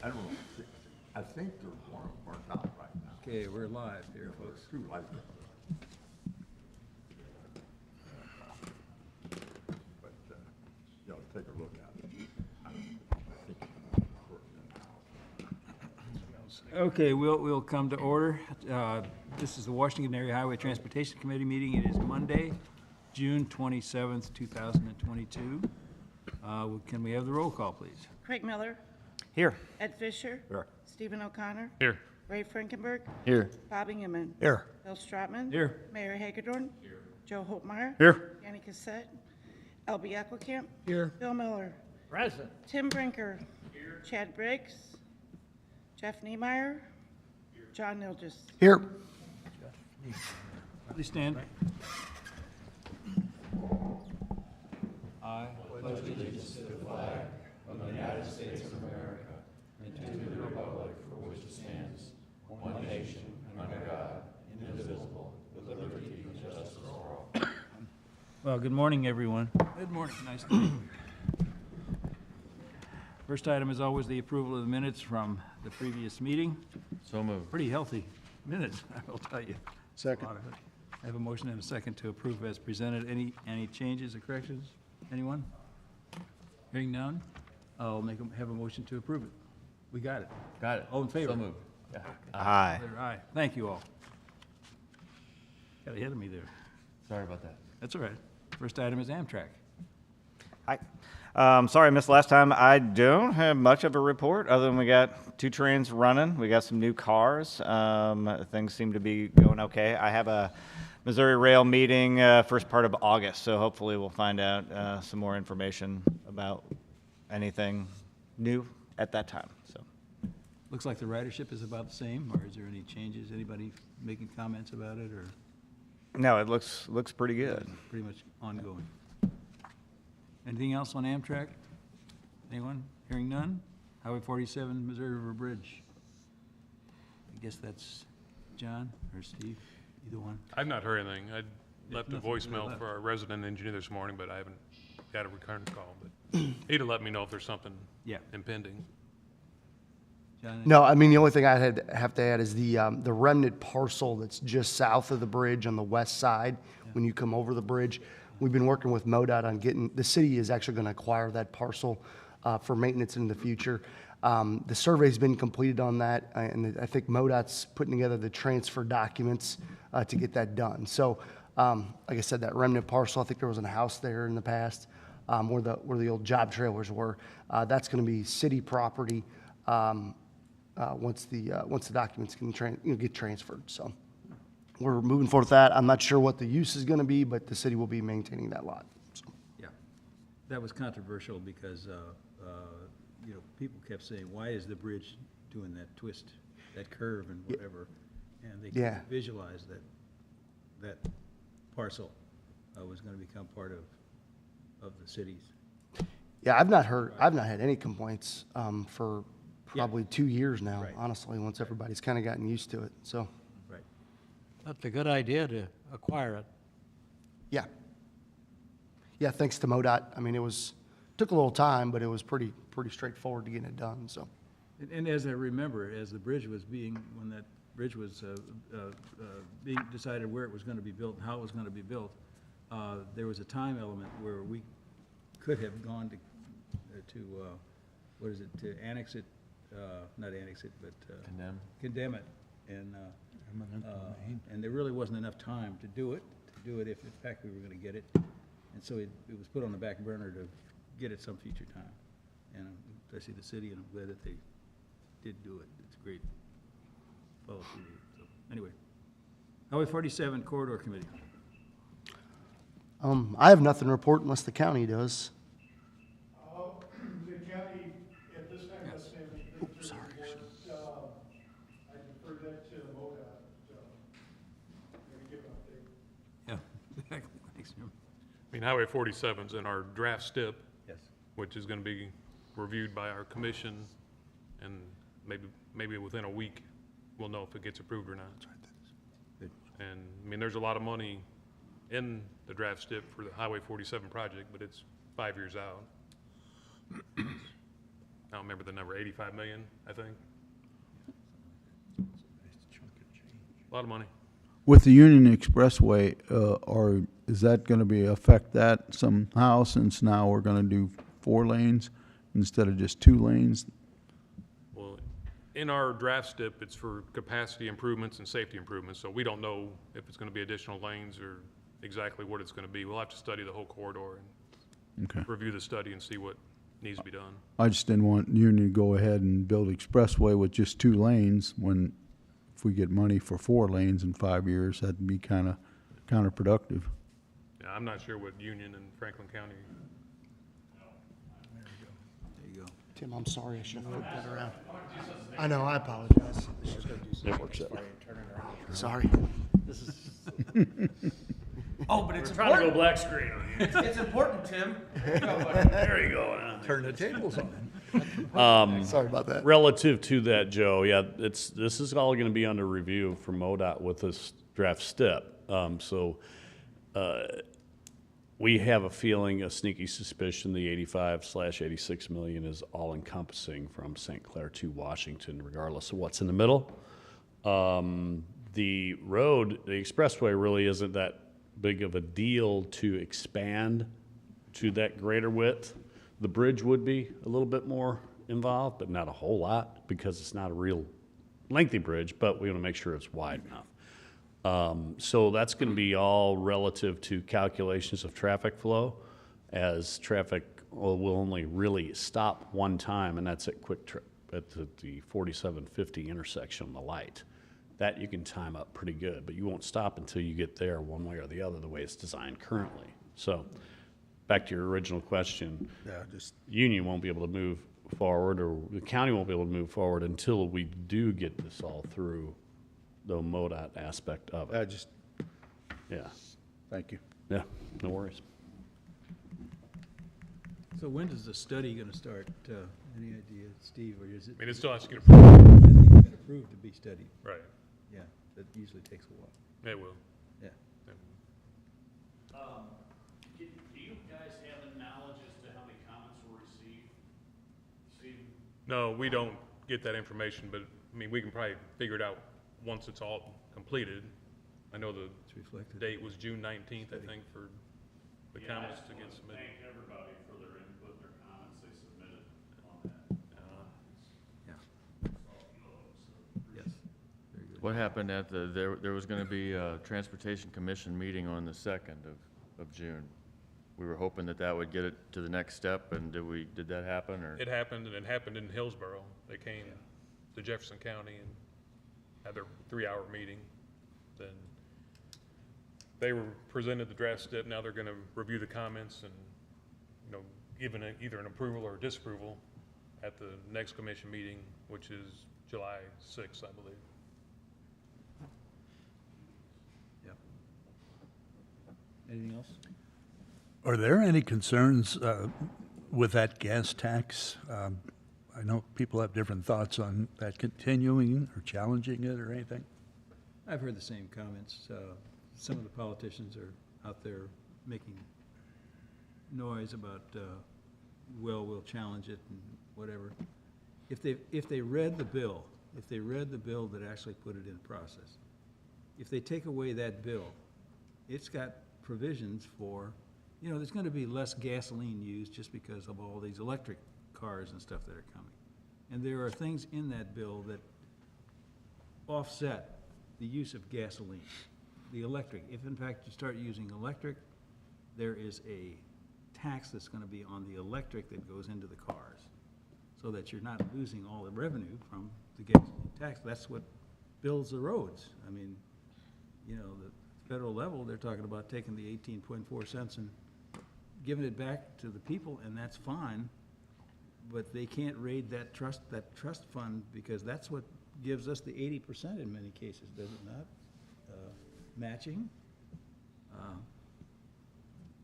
I don't know. I think there's one burnt out right now. Okay, we're live here, folks. Two lights. But, you know, take a look at it. I think it's working now. Okay, we'll come to order. This is the Washington Area Highway Transportation Committee meeting. It is Monday, June 27th, 2022. Can we have the roll call, please? Craig Miller, Here. Ed Fisher. Here. Stephen O'Connor. Here. Ray Frankenberg. Here. Bobby Newman. Here. Bill Stratman. Here. Mayor Hagedorn. Here. Joe Holtmeyer. Here. Yanni Cassett. L.B. Ecclecamp. Here. Bill Miller. Present. Tim Brinker. Here. Chad Briggs. Jeff Niemeyer. John Nilgis. Here. Please stand. I pledge allegiance to the flag of the United States of America and to the republic for which it stands, one nation, under God, indivisible, with liberty and justice for all. Well, good morning, everyone. Good morning. Nice to meet you. First item is always the approval of the minutes from the previous meeting. So moved. Pretty healthy minutes, I will tell you. Second. I have a motion and a second to approve as presented. Any changes or corrections? Anyone? Hearing none, I'll have a motion to approve it. We got it. Got it. All in favor? So moved. Aye. Clear aye. Thank you all. Got ahead of me there. Sorry about that. That's all right. First item is Amtrak. Hi. Sorry I missed last time. I don't have much of a report other than we got 2 trains running. We got some new cars. Things seem to be going okay. I have a Missouri Rail meeting first part of August, so hopefully we'll find out some more information about anything new at that time. So. Looks like the ridership is about the same, or is there any changes? Anybody making comments about it, or No, it looks pretty good. pretty much ongoing? Anything else on Amtrak? Anyone? Hearing none? Highway 47, Missouri River Bridge. I guess that's John or Steve, either one. I've not heard anything. I left a nothing really voicemail left. for our resident engineer this morning, but I haven't got a return call. But he'd have let me know if there's something Yeah. impending. John? No, I mean, the only thing I have to add is the remnant parcel that's just south of the bridge on the west side, when you come over the bridge. We've been working with MoDOT on getting, the city is actually going to acquire that parcel for maintenance in the future. The survey's been completed on that, and I think MoDOT's putting together the transfer documents to get that done. So, like I said, that remnant parcel, I think there was a house there in the past where the old job trailers were. That's going to be city property once the documents can get transferred. So we're moving forward with that. I'm not sure what the use is going to be, but the city will be maintaining that lot. So. Yeah. That was controversial because, people kept saying, why is the bridge doing that twist, that curve and whatever? And they Yeah. couldn't visualize that parcel was going to become part of the city's. Yeah, I've not had any complaints for probably 2 years now, Right. honestly, once everybody's kind of gotten used to it. So, Right. That's a good idea to acquire it. yeah. Yeah, thanks to MoDOT. I mean, took a little time, but it was pretty straightforward to get it done, so. And as I remember, as the bridge was when that bridge was being decided where it was going to be built and how it was going to be built, there was a time element where we could have gone to annex it, not annex it, but condemn it. And there really wasn't enough time to do it if in fact we were going to get it. And so it was put on the back burner to get it some future time. And I see the city, and I'm glad that they did do it. It's a great policy. So, anyway, Highway 47 Corridor Committee. I have nothing to report unless the county does. The county, at this time, has been report. I defer that to MoDOT, maybe give an update. Yeah, exactly. Thanks, Jim. I mean, Highway 47's in our draft STIP, Yes. which is going to be reviewed by our commission, and maybe within a week, we'll know if it gets approved or not. Good. And, I mean, there's a lot of money in the draft STIP for the Highway 47 project, but it's 5 years out. I don't remember the number, 85 million, I think. A lot of money. With the Union Expressway, is that gonna affect that somehow, since now we're gonna do 4 lanes instead of just 2 lanes? Well, in our draft STIP, it's for capacity improvements and safety improvements, so we don't know if it's gonna be additional lanes or exactly what it's gonna be. We'll have to study the whole corridor and Okay. review the study and see what needs to be done. I just didn't want Union to go ahead and build expressway with just 2 lanes, when if we get money for 4 lanes in 5 years, that'd be kinda counterproductive. Yeah, I'm not sure what Union and Franklin County, Tim, I'm sorry, I should have flipped that around. I know, I apologize. It works out. Sorry. Oh, but it's Trying to go black screen on you. It's important, Tim. There you go. Turn the tables on. Sorry about that. Relative to that, Joe, yeah, this is all gonna be under review from MoDOT with this draft step. We have a feeling, a sneaky suspicion, the 85/86 million is all encompassing from St. Clair to Washington, regardless of what's in the middle. The road, the expressway really isn't that big of a deal to expand to that greater width. The bridge would be a little bit more involved, but not a whole lot, because it's not a real lengthy bridge, but we want to make sure it's wide enough. So that's going to be all relative to calculations of traffic flow, as traffic will only really stop one time, and that's at Quick Trip, at the 4750 intersection on the light. That you can time up pretty good, but you won't stop until you get there one way or the other, the way it's designed currently. So back to your original question, Yeah, just, Union won't be able to move forward, or the county won't be able to move forward until we do get this all through the MoDOT aspect of it. just, Yeah, thank you. yeah, no worries. So when is the study gonna start? Any idea, Steve, or is it? I mean, it still has to get approved. Hasn't even been approved to be studied. Right, Yeah, that usually takes a while. it will. Yeah. Do you guys have any knowledge as to how many comments were received? Steve? No, we don't get that information, but, I mean, we can probably figure it out once it's all completed. I know the It's reflected. date was June 19th, I think, for the comments to get submitted. Thank everybody for their input and their comments they submitted on that. Yes. Very good. What happened at there was gonna be a Transportation Commission meeting on the 2nd of June. We were hoping that would get it to the next step, and did that happen, or? It happened, and it happened in Hillsborough. They came to Jefferson County and had their 3-hour meeting. Then they were presented the draft step. Now they're gonna review the comments and, give either an approval or disapproval at the next commission meeting, which is July 6th, I believe. Yeah. Anything else? Are there any concerns with that gas tax? I know people have different thoughts on that continuing or challenging it or anything. I've heard the same comments. Some of the politicians are out there making noise about, we'll challenge it and whatever. If they read the bill, that actually put it in process, if they take away that bill, it's got provisions for, there's gonna be less gasoline used just because of all these electric cars and stuff that are coming. And there are things in that bill that offset the use of gasoline. The electric, if in fact you start using electric, there is a tax that's gonna be on the electric that goes into the cars, so that you're not losing all the revenue from the gasoline tax. That's what builds the roads. I mean, the federal level, they're talking about taking the 18.4 cents and giving it back to the people, and that's fine, but they can't raid that trust fund, because that's what gives us the 80% in many cases, does it not? Matching.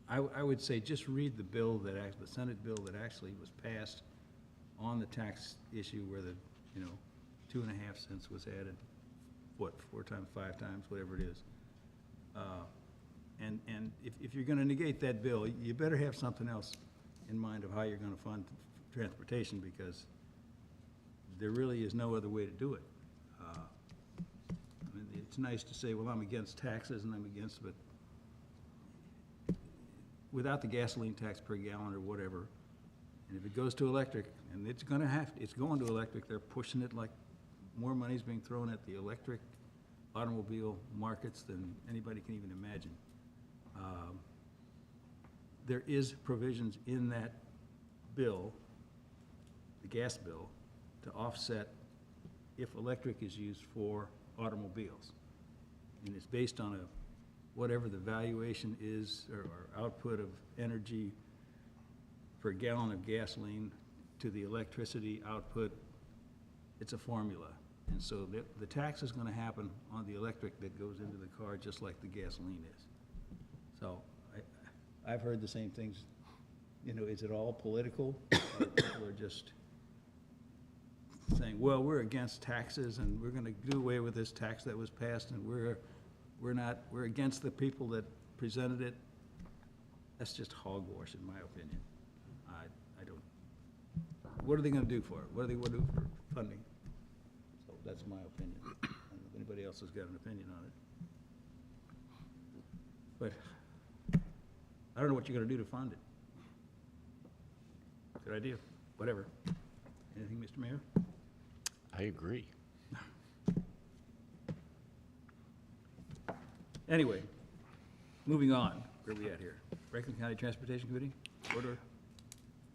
I would say just read the bill the Senate bill that actually was passed on the tax issue, where the, 2.5 cents was added, 4 times, 5 times, whatever it is. And if you're gonna negate that bill, you better have something else in mind of how you're gonna fund transportation, because there really is no other way to do it. I mean, it's nice to say, well, I'm against taxes and I'm against, but without the gasoline tax per gallon or whatever, and if it goes to electric, and it's going to electric, they're pushing it like more money's being thrown at the electric automobile markets than anybody can even imagine. There is provisions in that bill, the gas bill, to offset if electric is used for automobiles. And it's based on whatever the valuation is or output of energy per gallon of gasoline to the electricity output. It's a formula. And so the tax is going to happen on the electric that goes into the car just like the gasoline is. So I've heard the same things. You know, is it all political? Or people are just saying, well, we're against taxes and we're going to do away with this tax that was passed and we're against the people that presented it. That's just hogwash in my opinion. I don't, what are they going to do for it? What are they going to do for funding? So that's my opinion. I don't know if anybody else has got an opinion on it. But I don't know what you're going to do to fund it. Good idea. Whatever. Anything, Mr. Mayor? I agree. Anyway, moving on. Where are we at here? Franklin County Transportation Committee, order.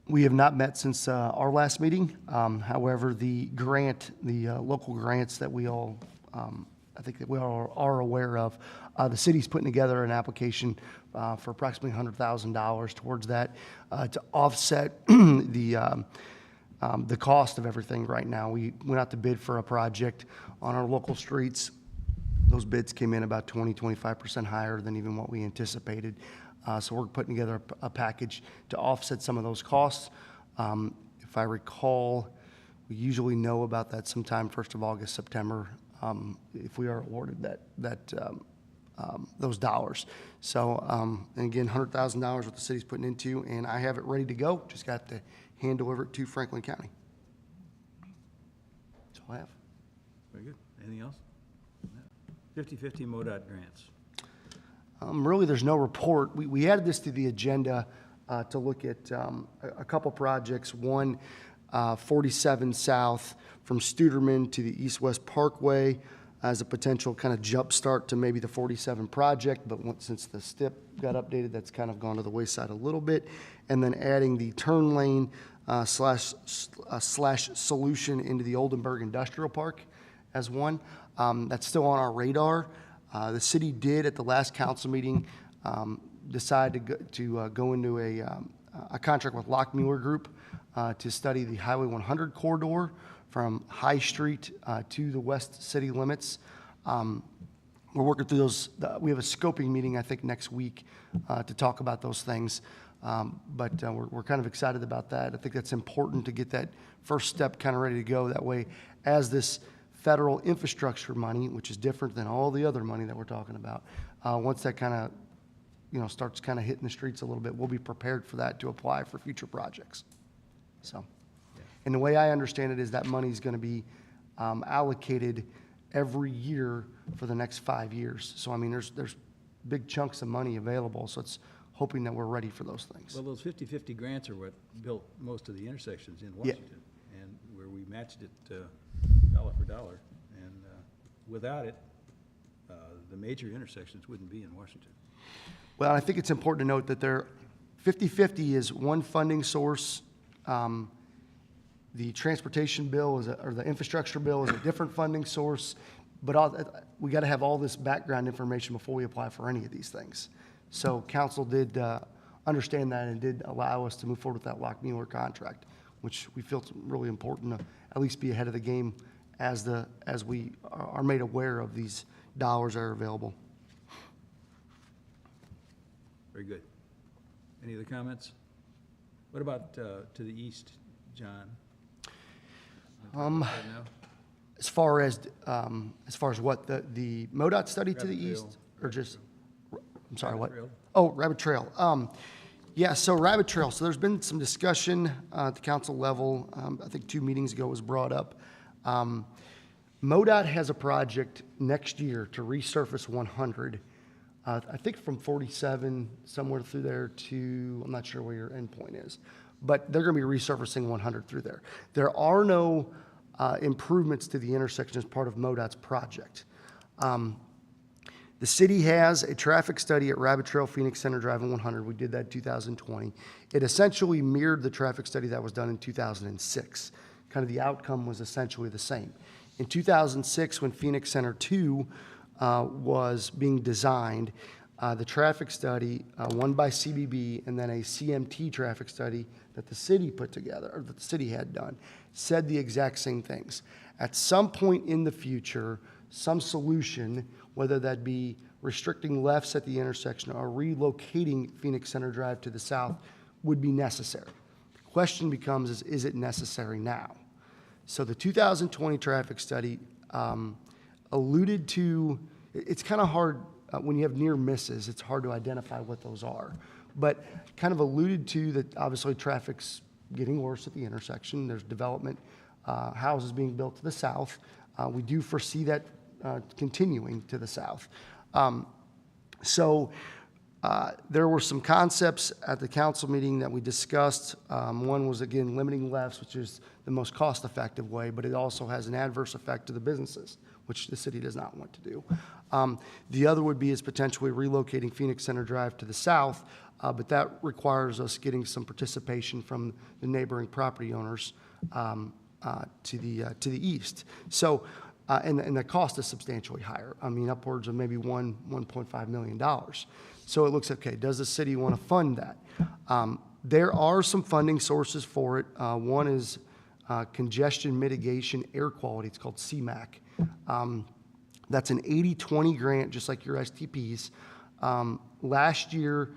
We have not met since our last meeting. However, the grant, the local grants that we all, I think that we all are aware of, the city's putting together an application for approximately $100,000 towards that to offset the cost of everything right now. We went out to bid for a project on our local streets. Those bids came in about 25% higher than even what we anticipated. So we're putting together a package to offset some of those costs. If I recall, we usually know about that sometime 1st of August, September, if we are awarded those dollars. So, and again, $100,000 what the city's putting into, and I have it ready to go. Just got to hand deliver it to Franklin County. That's all I have. Very good. Anything else? 50/50 MoDOT grants. Really, there's no report. We added this to the agenda to look at a couple projects. One, 47 South from Studerman to the East-West Parkway as a potential kind of jump start to maybe the 47 project, but since the STIP got updated, that's kind of gone to the wayside a little bit. And then adding the turn lane slash solution into the Oldenburg Industrial Park as one. That's still on our radar. The city did at the last council meeting decide to go into a contract with Lockmuir Group to study the Highway 100 corridor from High Street to the west city limits. We're working through those. We have a scoping meeting, I think, next week to talk about those things. But we're kind of excited about that. I think that's important to get that first step kind of ready to go. That way, as this federal infrastructure money, which is different than all the other money that we're talking about, once that kind of, starts kind of hitting the streets a little bit, we'll be prepared for that to apply for future projects. So, and the way I understand it is that money is going to be allocated every year for the next 5 years. So, I mean, there's big chunks of money available, so it's hoping that we're ready for those things. Well, those 50/50 grants are what built most of the intersections in Washington, and where we matched it dollar for dollar. And without it, the major intersections wouldn't be in Washington. Well, I think it's important to note that 50/50 is one funding source. The transportation bill or the infrastructure bill is a different funding source. But we got to have all this background information before we apply for any of these things. So council did understand that and did allow us to move forward with that Lockmuir contract, which we feel it's really important to at least be ahead of the game as we are made aware of these dollars that are available. Very good. Any other comments? What about to the east, John? As far as what the MoDOT study to the east, or just, I'm sorry, what? Rabbit Trail. Oh, Rabbit Trail. Yeah, so Rabbit Trail, so there's been some discussion at the council level, I think 2 meetings ago was brought up. MoDOT has a project next year to resurface 100, I think from 47 somewhere through there to, I'm not sure where your endpoint is, but they're gonna be resurfacing 100 through there. There are no improvements to the intersection as part of MoDOT's project. The city has a traffic study at Rabbit Trail, Phoenix Center Drive, and 100. We did that in 2020. It essentially mirrored the traffic study that was done in 2006. Kind of the outcome was essentially the same. In 2006, when Phoenix Center 2 was being designed, the traffic study, one by CBB and then a CMT traffic study that the city put together, or that the city had done, said the exact same things. At some point in the future, some solution, whether that be restricting lefts at the intersection or relocating Phoenix Center Drive to the south, would be necessary. The question becomes, is it necessary now? So the 2020 traffic study alluded to, it's kind of hard, when you have near misses, it's hard to identify what those are, but kind of alluded to that obviously traffic's getting worse at the intersection. There's development, houses being built to the south. We do foresee that continuing to the south. So there were some concepts at the council meeting that we discussed. One was, again, limiting lefts, which is the most cost-effective way, but it also has an adverse effect to the businesses, which the city does not want to do. The other would be is potentially relocating Phoenix Center Drive to the south, but that requires us getting some participation from the neighboring property owners to the east. So, and the cost is substantially higher. I mean, upwards of maybe $1.5 million. So it looks, okay, does the city want to fund that? There are some funding sources for it. One is congestion mitigation air quality. It's called CMAQ. That's an 80-20 grant, just like your STPs. Last year,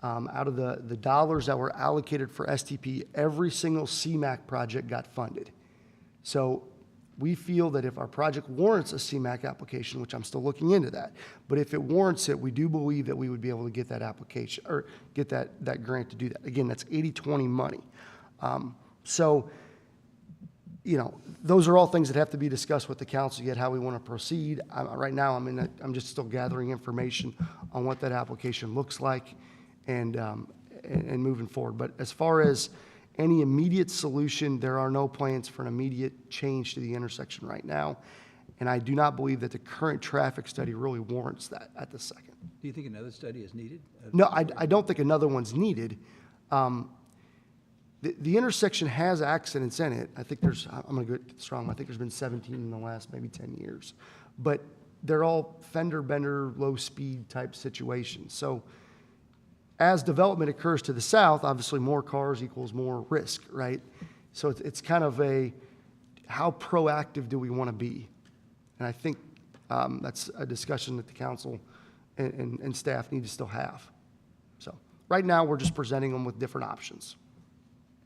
out of the dollars that were allocated for STP, every single CMAQ project got funded. So we feel that if our project warrants a CMAQ application, which I'm still looking into that, but if it warrants it, we do believe that we would be able to get that application, or get that grant to do that. Again, that's 80-20 money. So, you know, those are all things that have to be discussed with the council, yet how we want to proceed. Right now, I'm just still gathering information on what that application looks like and moving forward. But as far as any immediate solution, there are no plans for an immediate change to the intersection right now. And I do not believe that the current traffic study really warrants that at the second. Do you think another study is needed? No, I don't think another one's needed. The intersection has accidents in it. I think I'm going to get strong. I think there's been 17 in the last maybe 10 years. But they're all fender bender, low speed type situations. So as development occurs to the south, obviously more cars equals more risk, right? So it's kind of how proactive do we want to be? And I think that's a discussion that the council and staff need to still have. So right now, we're just presenting them with different options.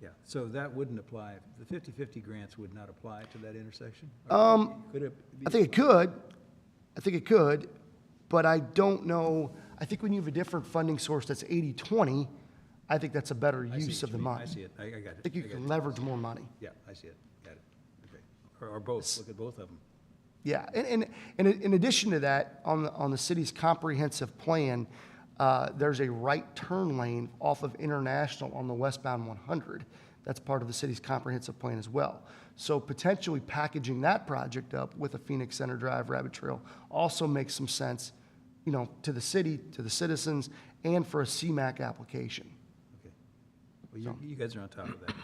Yeah, so that wouldn't apply, the 50/50 grants would not apply to that intersection? Could it be? I think it could, but I don't know. I think when you have a different funding source that's 80-20, I think that's a better I see use what of the you mean. money. I see it, I got it. I think you got can it. leverage more money. Yeah, I see it, got it, okay. Or both, look at both of them. Yeah, and in addition to that, on the city's comprehensive plan, there's a right turn lane off of International on the westbound 100. That's part of the city's comprehensive plan as well. So potentially packaging that project up with a Phoenix Center Drive Rabbit Trail also makes some sense, you know, to the city, to the citizens, and for a CMAQ application. Okay. Well, you guys are on top of that.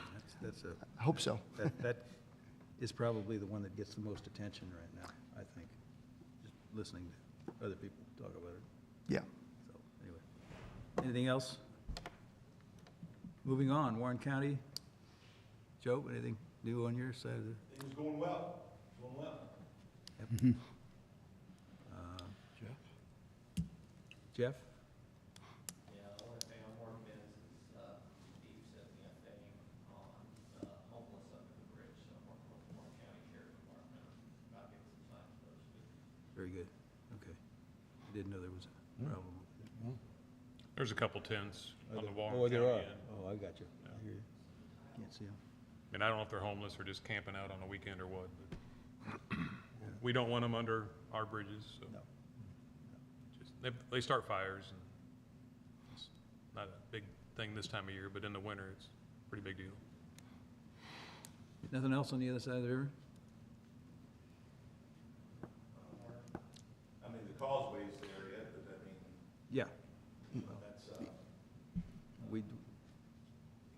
That's I hope so. that is probably the one that gets the most attention right now, I think. Just listening to other people talk about it. Yeah. So, anyway. Anything else? Moving on, Warren County. Joe, anything new on your side of the? Things going well, going well. Yep. Jeff? Yeah, the only thing I'm working is, Steve sent me a thing on, homeless under the bridge, so I'm working with the Warren County Sheriff Department about getting some signs posted. Very good, okay. I didn't know there was a problem with it. There's a couple tents on the Walton Oh, County there are. end. Oh, I got you. I hear you. Can't see them. And I don't know if they're homeless or just camping out on the weekend or what, but we don't want them under our bridges, so. No. Just- They start fires, and it's not a big thing this time of year, but in the winter, it's a pretty big deal. Nothing else on the other side of the river? I mean, the causeway's there yet, but I mean, Yeah. that's, We,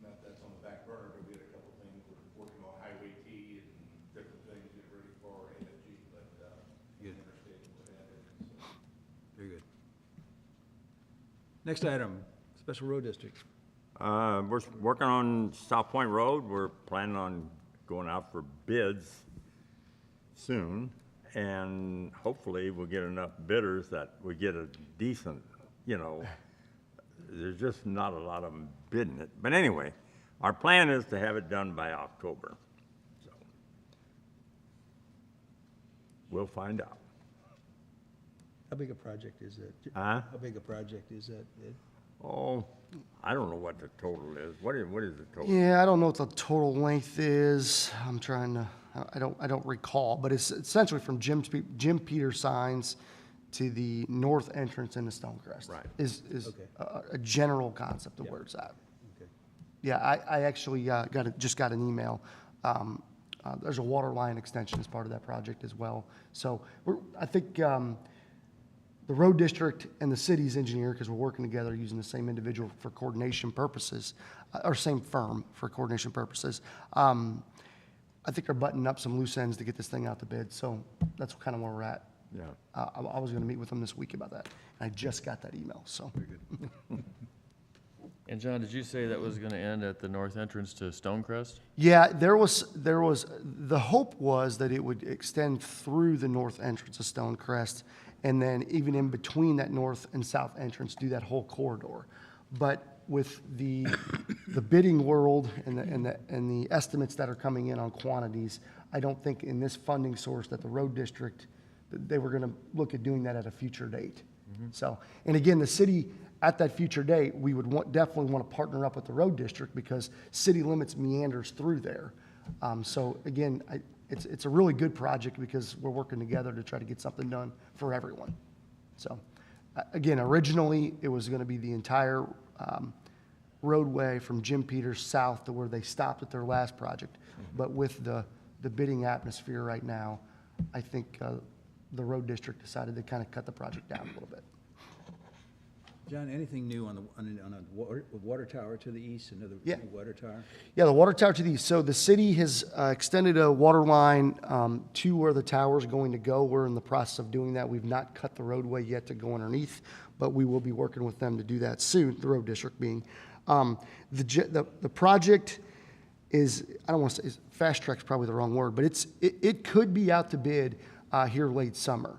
that's on the back burner, but we had a couple things, we're working on Highway T and different things, getting ready for AFG, but, Good. interstate and what have you, so. very good. Next item, Special Road District. We're working on South Point Road. We're planning on going out for bids soon, and hopefully we'll get enough bidders that we get a decent, there's just not a lot of them bidding it. But anyway, our plan is to have it done by October. So we'll find out. How big a project is that? Huh? How big a project is that, Ed? Oh, I don't know what the total is. What is the total? Yeah, I don't know what the total length is. I'm trying to, I don't recall, but it's essentially from Jim Peters signs to the north entrance into Stonecrest. Right. Is Okay. a general concept of where it's at. Okay. Yeah, I actually just got an email. There's a water line extension as part of that project as well. So I think the road district and the city's engineer, because we're working together using the same individual for coordination purposes, or same firm for coordination purposes. I think they're buttoning up some loose ends to get this thing out to bid. So that's kind of where we're at. Yeah. I was going to meet with them this week about that, and I just got that email. So. And John, did you say that was gonna end at the north entrance to Stonecrest? Yeah, there was, the hope was that it would extend through the north entrance of Stonecrest, and then even in between that north and south entrance, do that whole corridor. But with the bidding world and the estimates that are coming in on quantities, I don't think in this funding source that the road district, they were gonna look at doing that at a future date. So, and again, the city, at that future date, we would definitely want to partner up with the road district because city limits meanders through there. So again, it's a really good project because we're working together to try to get something done for everyone. So, again, originally, it was going to be the entire roadway from Jim Peters south to where they stopped at their last project. But with the bidding atmosphere right now, I think the road district decided to kind of cut the project down a little bit. John, anything new on a water tower to the east, another Yeah. new water tower? Yeah, the water tower to the east. So the city has extended a water line to where the tower is going to go. We're in the process of doing that. We've not cut the roadway yet to go underneath, but we will be working with them to do that soon, the road district being. The project is, I don't want to say, fast track's probably the wrong word, but it could be out to bid here late summer.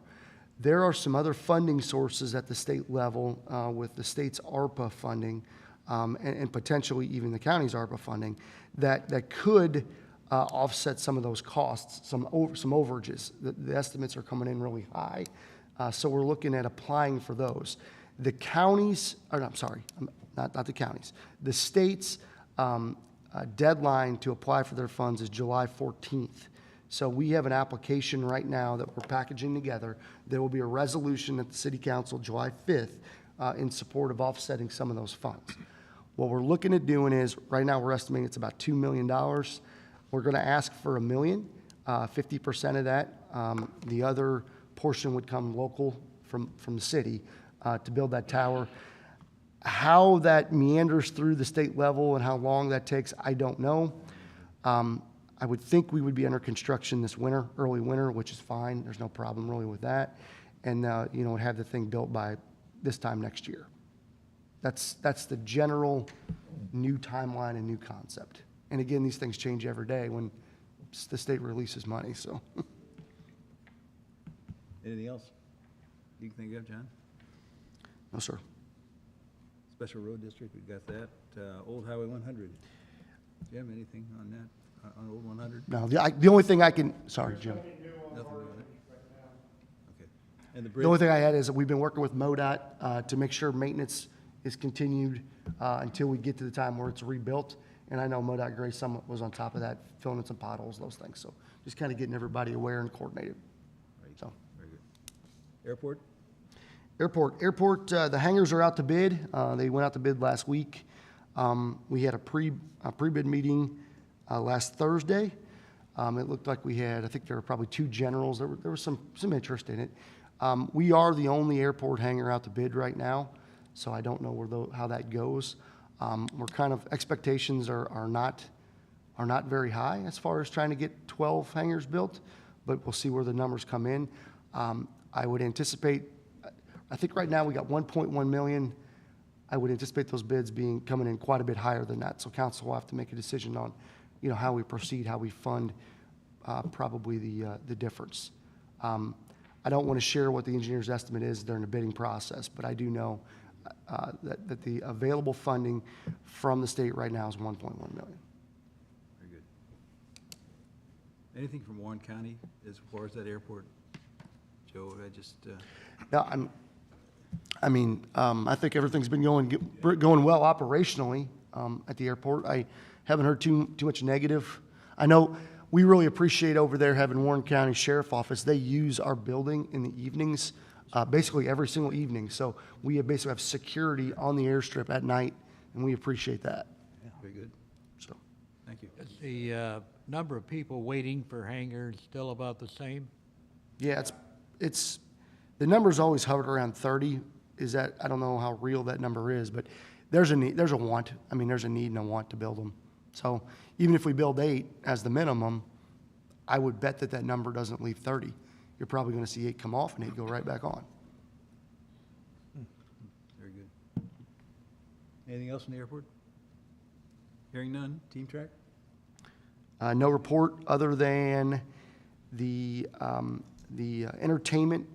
There are some other funding sources at the state level with the state's ARPA funding and potentially even the county's ARPA funding that could offset some of those costs, some overages. The estimates are coming in really high, so we're looking at applying for those. The counties, or I'm sorry, not the counties, the state's deadline to apply for their funds is July 14th. So we have an application right now that we're packaging together. There will be a resolution at the city council July 5th in support of offsetting some of those funds. What we're looking at doing is, right now we're estimating it's about $2 million. We're gonna ask for $1 million, 50% of that. The other portion would come local from the city to build that tower. How that meanders through the state level and how long that takes, I don't know. I would think we would be under construction this winter, early winter, which is fine. There's no problem really with that. And, have the thing built by this time next year. That's the general new timeline and new concept. And again, these things change every day when the state releases money, so. Anything else you can think of, John? No, sir. Special Road District, we got that. Old Highway 100. Do you have anything on that, on Old 100? No, the only thing I can, sorry, Jim. Nothing new on it? Okay. And the The only bridge, thing I had is that we've been working with MoDOT to make sure maintenance is continued until we get to the time where it's rebuilt. And I know MoDOT Gray Summit was on top of that, filling in some potholes, those things. So just kind of getting everybody aware and coordinated. So. Very good. Airport? Airport, the hangars are out to bid. They went out to bid last week. We had a pre-bid meeting last Thursday. It looked like we had, I think there were probably two generals. There was some interest in it. We are the only airport hangar out to bid right now, so I don't know how that goes. We're kind of, expectations are not very high as far as trying to get 12 hangars built, but we'll see where the numbers come in. I would anticipate, I think right now we got 1.1 million. I would anticipate those bids coming in quite a bit higher than that. So council will have to make a decision on, how we proceed, how we fund, probably the difference. I don't want to share what the engineer's estimate is during the bidding process, but I do know that the available funding from the state right now is 1.1 million. Very good. Anything from Warren County as far as that airport? Joe, Yeah, I think everything's been going well operationally at the airport. I haven't heard too much negative. I know we really appreciate over there having Warren County Sheriff Office. They use our building in the evenings, basically every single evening. So we basically have security on the airstrip at night, and we appreciate that. very good. So, Thank you. Is the number of people waiting for hangars still about the same? yeah, it's the number's always hovered around 30. I don't know how real that number is, but there's a need, there's a want. There's a need and a want to build them. So even if we build 8 as the minimum, I would bet that number doesn't leave 30. You're probably going to see 8 come off and 8 go right back on. Very good. Anything else in the airport? Hearing none. Team Track? No report other than the entertainment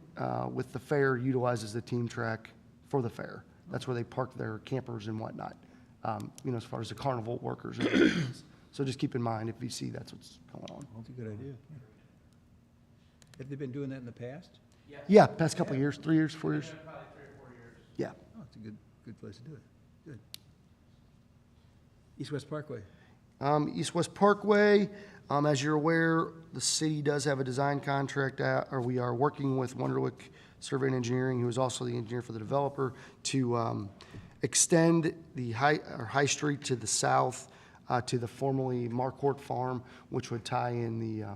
with the fair utilizes the Team Track for the fair. That's where they park their campers and whatnot, as far as the carnival workers. And everything. So just keep in mind, if you see that's what's going on. That's a good idea. Have they been doing that in the past? Yeah, past couple of years, 3 years, 4 years. Probably 3 or 4 years. Yeah. Oh, it's a good place to do it. Good. East-West Parkway. East-West Parkway, as you're aware, the city does have a design contract out, or we are working with Wonderlick Survey and Engineering, who is also the engineer for the developer, to extend the High Street to the south to the formerly Marquardt Farm, which would tie in the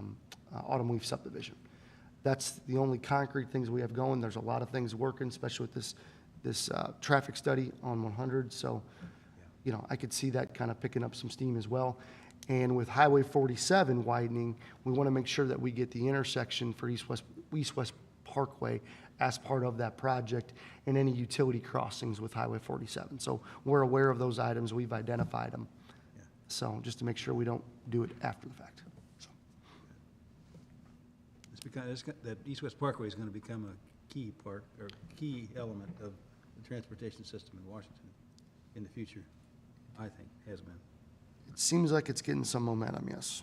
Autumn Leaf subdivision. That's the only concrete things we have going. There's a lot of things working, especially with this traffic study on 100. So, I could see that kind of picking up some steam as well. And with Highway 47 widening, we want to make sure that we get the intersection for East-West Parkway as part of that project and any utility crossings with Highway 47. So we're aware of those items. We've identified them. So just to make sure we don't do it after the fact. So. That East-West Parkway is going to become a key part, or key element of the transportation system in Washington in the future, I think, has been. It seems like it's getting some momentum, yes.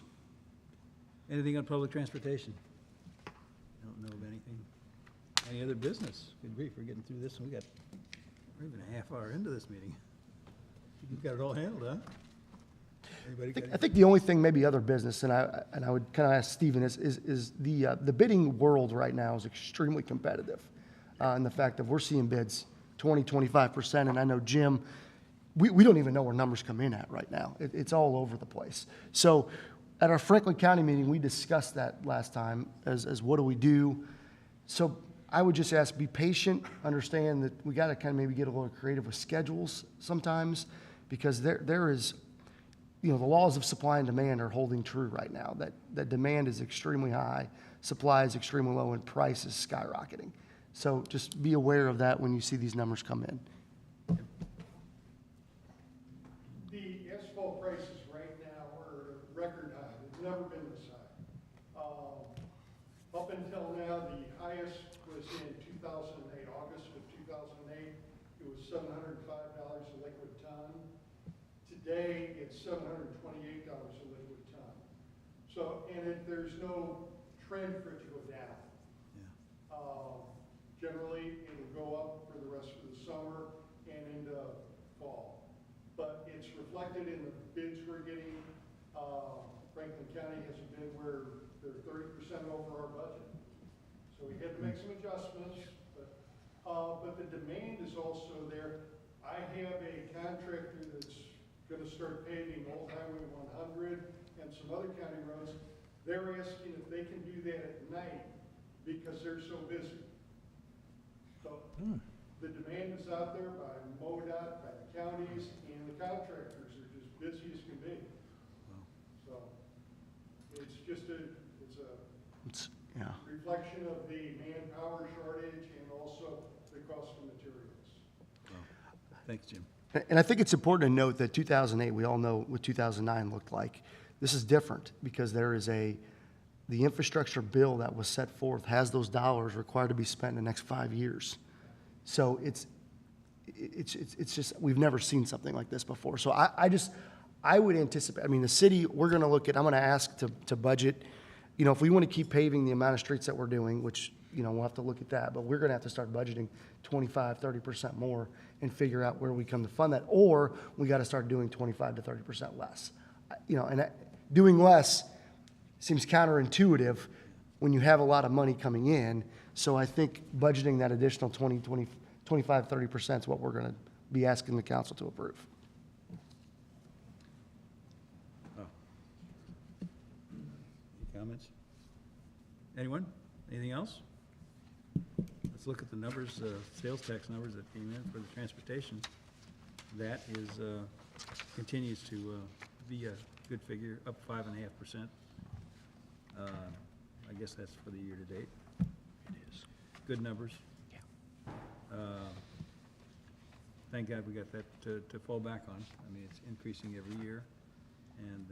Anything on public transportation? Don't know of anything. Any other business? Good grief, we're getting through this, and we're even a half hour into this meeting. You've got it all handled, huh? Anybody got I think the only thing, maybe other business, and I would kind of ask Stephen, is the bidding world right now is extremely competitive. And the fact that we're seeing bids 20-25%, and I know Jim, we don't even know where numbers come in at right now. It's all over the place. So at our Franklin County meeting, we discussed that last time as what do we do. So I would just ask, be patient, understand that we got to kind of maybe get a little creative with schedules sometimes, because there is, the laws of supply and demand are holding true right now. That demand is extremely high, supply is extremely low, and price is skyrocketing. So just be aware of that when you see these numbers come in. The asphalt prices right now are record high. They've never been this high. Up until now, the highest was in 2008, August of 2008. It was $705 a liquid ton. Today, it's $728 a liquid ton. So, and there's no trend for it to go down. Generally, it'll go up for the rest of the summer and into fall. But it's reflected in the bids we're getting. Franklin County has a bid where they're 30% over our budget. So we had to make some adjustments, but the demand is also there. I have a contractor that's gonna start paving Old Highway 100 and some other county roads. They're asking if they can do that at night because they're so busy. So the demand is out there by MoDOT, by the counties, and the contractors are just busy as can be. So it's just It's, yeah. reflection of the manpower shortage and also the cost of materials. Thanks, Jim. And I think it's important to note that 2008, we all know what 2009 looked like. This is different because there is the infrastructure bill that was set forth has those dollars required to be spent in the next 5 years. So it's just, we've never seen something like this before. So I would anticipate, I mean, the city, we're gonna look at, I'm gonna ask to budget, you know, if we want to keep paving the amount of streets that we're doing, which, you know, we'll have to look at that, but we're gonna have to start budgeting 25, 30% more and figure out where we come to fund that, or we gotta start doing 25 to 30% less. You know, and doing less seems counterintuitive when you have a lot of money coming in, so I think budgeting that additional 25, 30% is what we're gonna be asking the council to approve. Any comments? Anyone? Anything else? Let's look at the numbers, sales tax numbers that came in for the transportation. That is, continues to be a good figure, up 5.5%. I guess that's for the year to date. It is. Good numbers. Yeah. Thank God we got that to fall back on. I mean, it's increasing every year, and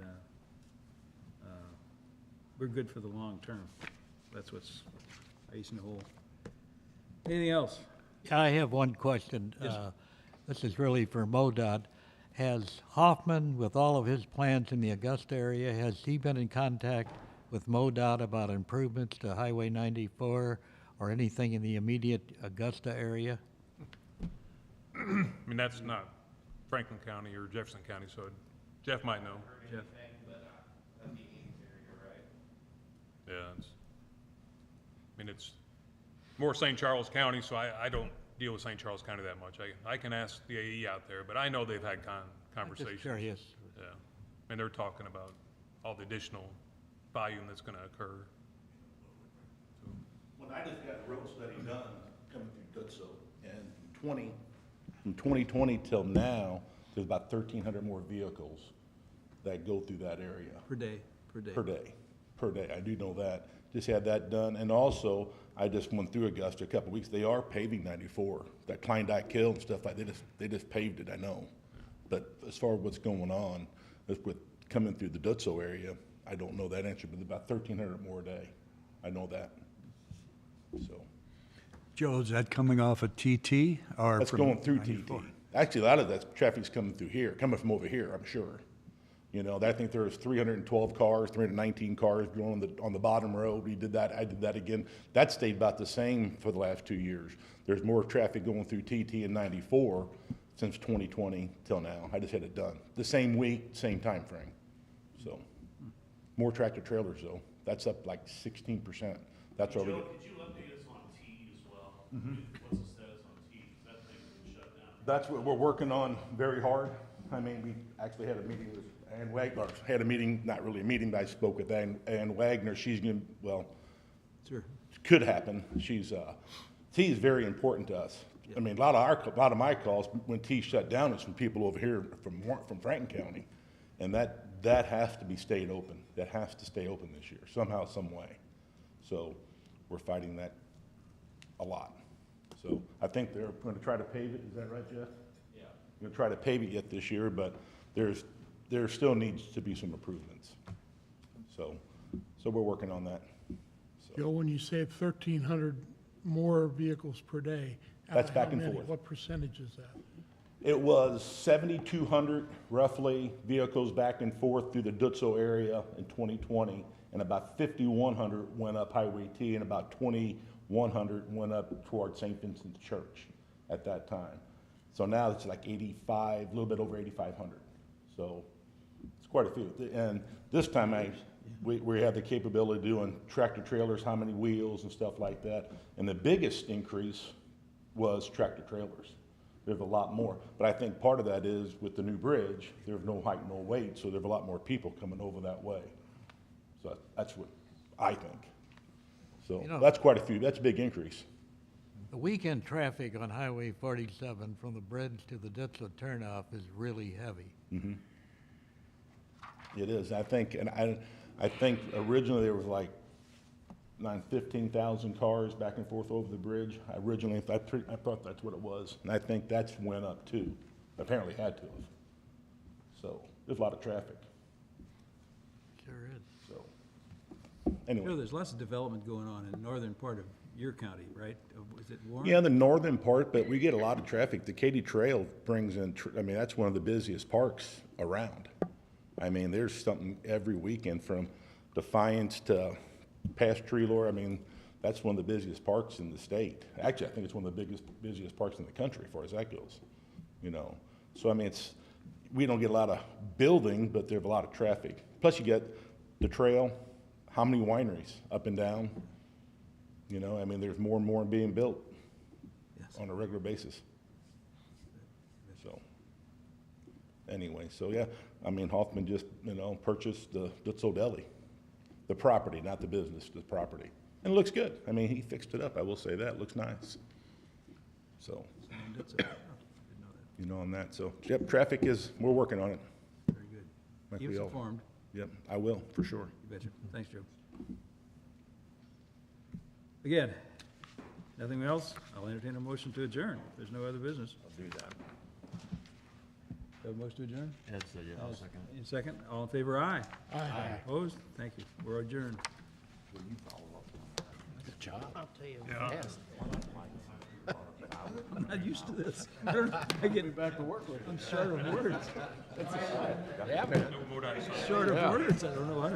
we're good for the long term. That's what's icing the hole. Anything else? I have one question. Yes. This is really for MoDOT. Has Hoffman, with all of his plans in the Augusta area, has he been in contact with MoDOT about improvements to Highway 94 or anything in the immediate Augusta area? I mean, that's not Franklin County or Jefferson County, so Jeff might know. Jeff? Yeah, I mean, it's more St. Charles County, so I don't deal with St. Charles County that much. I can ask the AE out there, but I know they've had conversations. Just curious. Yeah, and they're talking about all the additional volume that's gonna occur. When I just got the road study done, coming through Dutso, and from 2020 till now, there's about 1,300 more vehicles that go through that area. Per day, per day. Per day, I do know that. Just had that done, and also, I just went through Augusta a couple of weeks, they are paving 94, that Klondike Hill and stuff like, they just paved it, I know. But as far as what's going on, with coming through the Dutso area, I don't know that answer, but about 1,300 more a day, I know that, so. Joe, is that coming off of TT or? That's from going through 94? TT. Actually, a lot of that traffic's coming through here, coming from over here, I'm sure. You know, I think there was 312 cars, 319 cars going on the bottom road. We did that, I did that again. That stayed about the same for the last 2 years. There's more traffic going through TT and 94 since 2020 till now. I just had it done. The same week, same time frame. So, more tractor trailers though. That's up like 16%. That's already. Joe, could you update us on T as well? What's the status on T? That thing's been shut down. That's what we're working on very hard. I mean, we actually had a meeting with Ann Wagner, had a meeting, not really a meeting, but I spoke with Ann Wagner. She's going to, well, Sure. could happen. She's, T is very important to us. I mean, a lot of my calls when T shut down is from people over here from Franklin County. And that has to be stayed open. That has to stay open this year, somehow, some way. So we're fighting that a lot. So I think they're going to try to pave it. Is that right, Jeff? Yeah. Going to try to pave it yet this year, but there still needs to be some improvements. So we're working on that. So, Joe, when you say 1,300 more vehicles per day. out That's of back how and many? forth. What percentage is that? it was 7,200 roughly vehicles back and forth through the Dutso area in 2020, and about 5,100 went up Highway T, and about 2,100 went up toward St. Vincent's Church at that time. So now it's like 85, a little bit over 8,500. So it's quite a few. And this time we have the capability of doing tractor trailers, how many wheels and stuff like that. And the biggest increase was tractor trailers. There's a lot more. But I think part of that is with the new bridge, there's no height, no weight, so there's a lot more people coming over that way. So that's what I think. So You know- that's quite a few, that's a big increase. The weekend traffic on Highway 47 from the bridge to the Ditzler turnoff is really heavy. It is, I think, and I think originally there was like 15,000 cars back and forth over the bridge. I thought that's what it was, and I think that's went up too. Apparently had to have. So there's a lot of traffic, Sure is. so. You know, Anyway, there's lots of development going on in the northern part of your county, right? Is it Warren? yeah, the northern part, but we get a lot of traffic. The Katy Trail brings in, I mean, that's one of the busiest parks around. I mean, there's something every weekend from Defiance to past Treelor. I mean, that's one of the busiest parks in the state. Actually, I think it's one of the busiest parks in the country as far as that goes, you know. So, I mean, we don't get a lot of building, but there's a lot of traffic. Plus, you get the trail, how many wineries up and down? You know, I mean, there's more and more being built Yes. on a regular basis. So, anyway, so yeah, I mean, Hoffman just, you know, purchased the Ditzel Deli. The property, not the business, the property. And it looks good. I mean, he fixed it up, I will say that, it looks nice. So, And it's, didn't know that. you know, on that, so, yep, traffic is, we're working on it. Very good. Like Keep we us all- informed. Yep, I will, for sure. You betcha. Thanks, Joe. Again, nothing else? I'll entertain a motion to adjourn. If there's no other business. I'll do that. Have a motion to adjourn? Ed said, yeah, I'll second. In second, all in favor, aye. Aye. Opposed? Thank you. We're adjourned. Good job. I'll tell you. I'm not used to this. I get back to work with it. I'm short of words. No MoDOT. Short of words. I don't know how to